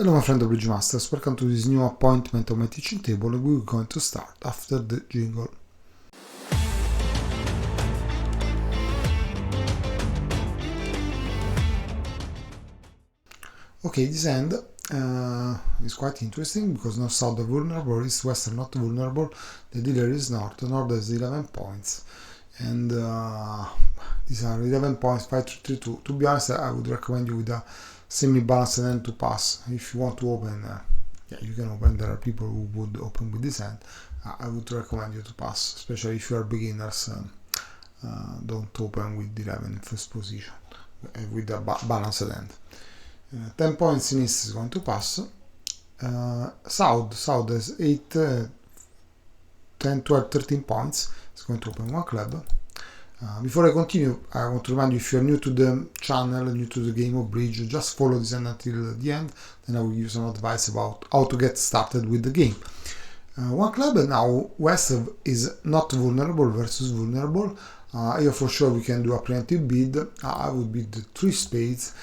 Hello my friend of Bridge Masters, welcome to this new appointment of my teaching table. We're going to start after the jingle. Okay, this end is quite interesting because north south are vulnerable, east west are not vulnerable, the dealer is north has 11 points, and these are 11 points, 5, 3, 2. To be honest, I would recommend you with a semi-balanced hand to pass. If you want to open, you can open. There are people who would open with this hand. I would recommend you to pass, especially if you are beginners. Don't open with 11 in first position with a balanced hand. 10 points in east is going to pass. South has 8, 10, 12, 13 points. It's going to open one club. Before I continue, I want to remind you, if you're new to the channel, new to the game of bridge, just follow this end until the end, then I will give you some advice about how to get started with the game. One club now, west is not vulnerable versus vulnerable. Here for sure we can do a preemptive bid. I would bid 3 spades.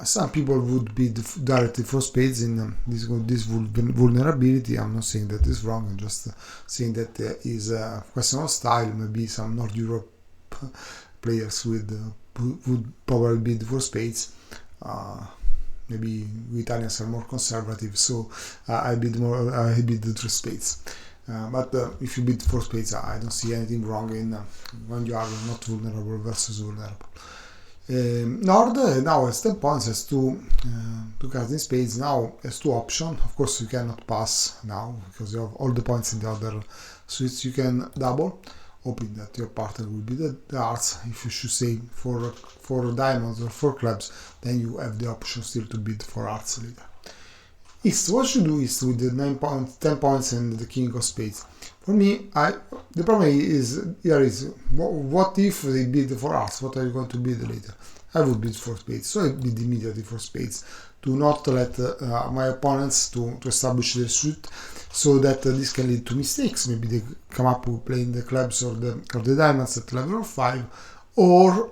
Some people would bid directly for spades in this vulnerability. I'm not saying that is wrong, I'm just saying that is a question of style. Maybe some North Europe players would probably bid for spades. Maybe we Italians are more conservative, so I bid 3 spades. But if you bid for spades, I don't see anything wrong in when you are not vulnerable versus vulnerable. North now has 10 points, has 2 cards in spades. Now has 2 options. Of course, you cannot pass now because you have all the points in the other suits. You can double, hoping that your partner will be the hearts. If you should say for diamonds or 4 clubs, then you have the option still to bid for hearts later. East, what you do is with the 9 points, 10 points and the king of spades. For me, the problem is what if they bid for hearts? What are you going to bid later? I would bid for spades, so I bid immediately for spades to not let my opponents to establish their suit, so that this can lead to mistakes. Maybe they come up with playing the clubs or the diamonds at level of 5, or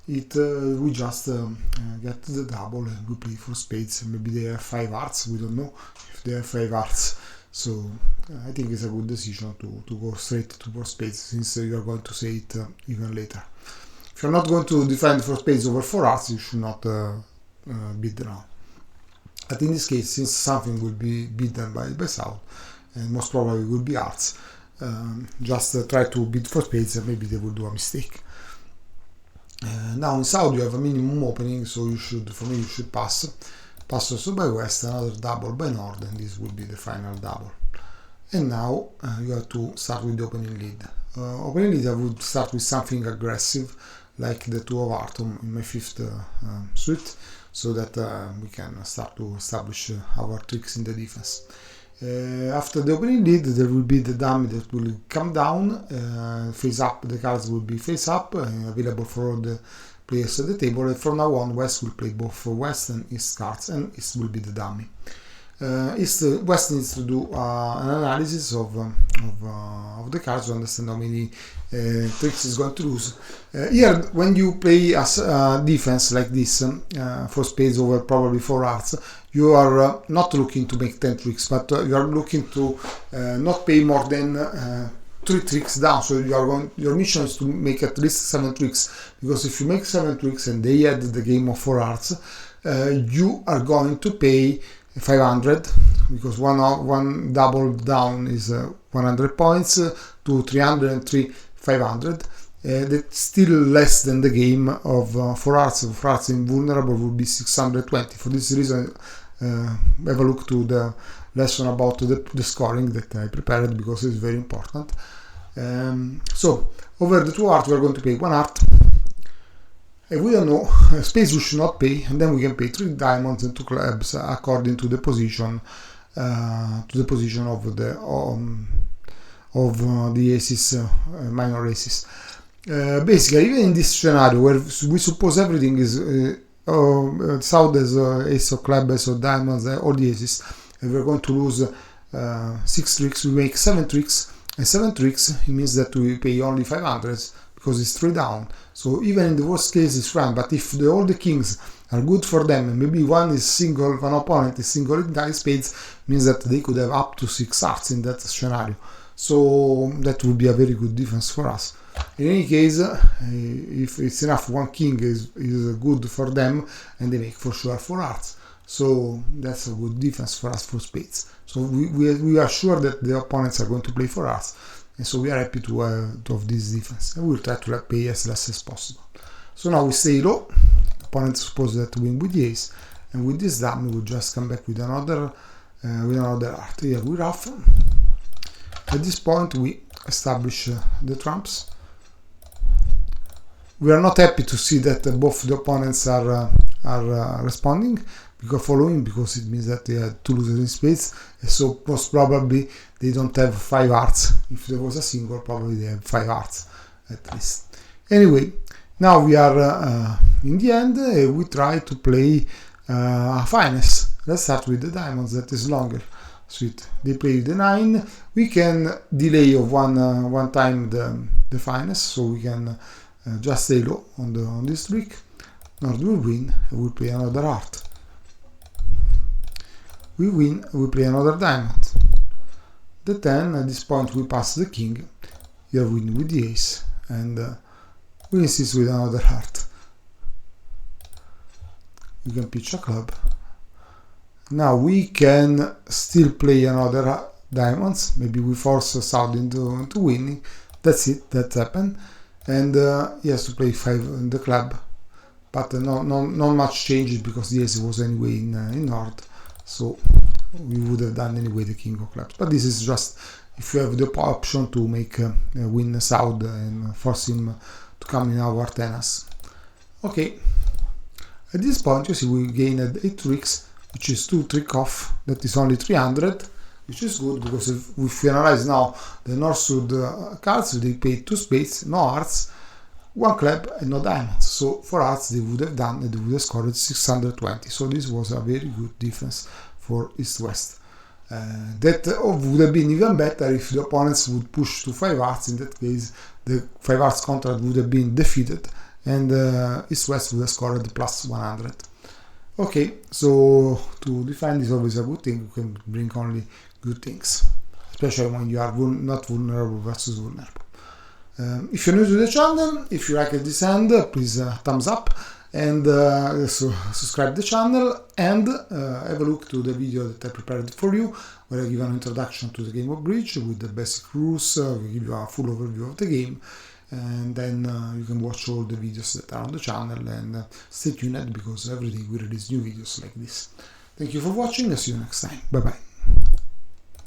we just get the double and we play for spades. Maybe they have 5 hearts, we don't know if they have 5 hearts. So I think it's a good decision to go straight to for spades, since you are going to say it even later. If you're not going to defend for spades over 4 hearts, you should not bid now. But in this case, since something will be bidden by South, and most probably will be hearts, just try to bid for spades and maybe they will do a mistake. Now in South you have a minimum opening, so you should pass also by west, another double by north, and this will be the final double. And now you have to start with the opening lead. Opening lead, I would start with something aggressive, like the 2 of hearts in my 5th suit, so that we can start to establish our tricks in the defense. After the opening lead, there will be the dummy that will come down, face up. The cards will be face up, available for all the players at the table, and from now on west will play both west and east cards, and east will be the dummy. West needs to do an analysis of the cards to understand how many tricks is going to lose. Here, when you play as defense like this, for spades over probably 4 hearts, you are not looking to make 10 tricks, but you are looking to not pay more than 3 tricks down. So your mission is to make at least 7 tricks, because if you make 7 tricks and they add the game of 4 hearts, you are going to pay 500, because one double down is 100 points, 2 300 and 3 500. That's still less than the game of 4 hearts. 4 hearts invulnerable would be 620. For this reason, have a look to the lesson about the scoring that I prepared, because it's very important. So over the 2 hearts we are going to pay 1 heart. If we don't know, spades we should not pay, and then we can pay 3 diamonds and 2 clubs according to the position of the aces, minor aces. Basically, even in this scenario where we suppose everything is South has ace of clubs, ace of diamonds, all the aces, and we're going to lose 6 tricks, we make 7 tricks, and 7 tricks, it means that we pay only 500, because it's 3 down. So even in the worst case it's fine, but if all the kings are good for them, and maybe one opponent is single in spades, means that they could have up to 6 hearts in that scenario. So that would be a very good defense for us. In any case, if it's enough, one king is good for them, and they make for sure 4 hearts. So that's a good defense for us for spades. So we are sure that the opponents are going to play for us, and so we are happy to have this defense. And we'll try to pay as less as possible. So now we stay low. Opponent is supposed to win with the ace, and with this dame we will just come back with another heart. Here we ruff. At this point we establish the trumps. We are not happy to see that both the opponents are responding, because it means that they had 2 losers in spades, and so most probably they don't have 5 hearts. If there was a single, probably they have 5 hearts at least. Anyway, now we are in the end. We try to play finesse. Let's start with the diamonds, that is longer. Sweet. They play the 9. We can delay of one time the finesse, so we can just stay low on this trick. Nord will win, and we play another heart. We win, we play another diamond. The 10, at this point we pass the king. Here we win with the ace, and we insist with another heart. We can pitch a club. Now we can still play another diamonds. Maybe we force Saud into winning. That's it, that happened. And he has to play 5 in the club. But not much changes, because the ace was anyway in Nord. So we would have done anyway the king of clubs. But this is just if you have the option to make win Saud and force him to come in our tenas. Okay. At this point you see we gained 8 tricks, which is 2 trick off. That is only 300, which is good, because if we analyze now the North-Sud cards, they paid 2 spades, no hearts, 1 club and no diamonds. So for hearts they would have done, and they would have scored 620. So this was a very good defense for East-West. That would have been even better if the opponents would push to 5 hearts. In that case, the 5 hearts contract would have been defeated, and East-West would have scored plus 100. Okay, so to defend is always a good thing. You can bring only good things, especially when you are not vulnerable versus vulnerable. If you're new to the channel, if you like this hand, please thumbs up, and subscribe the channel, and have a look to the video that I prepared for you, where I give an introduction to the game of bridge with the basic rules. We give you a full overview of the game, and then you can watch all the videos that are on the channel, and stay tuned, because every day we release new videos like this. Thank you for watching, and see you next time. Bye bye.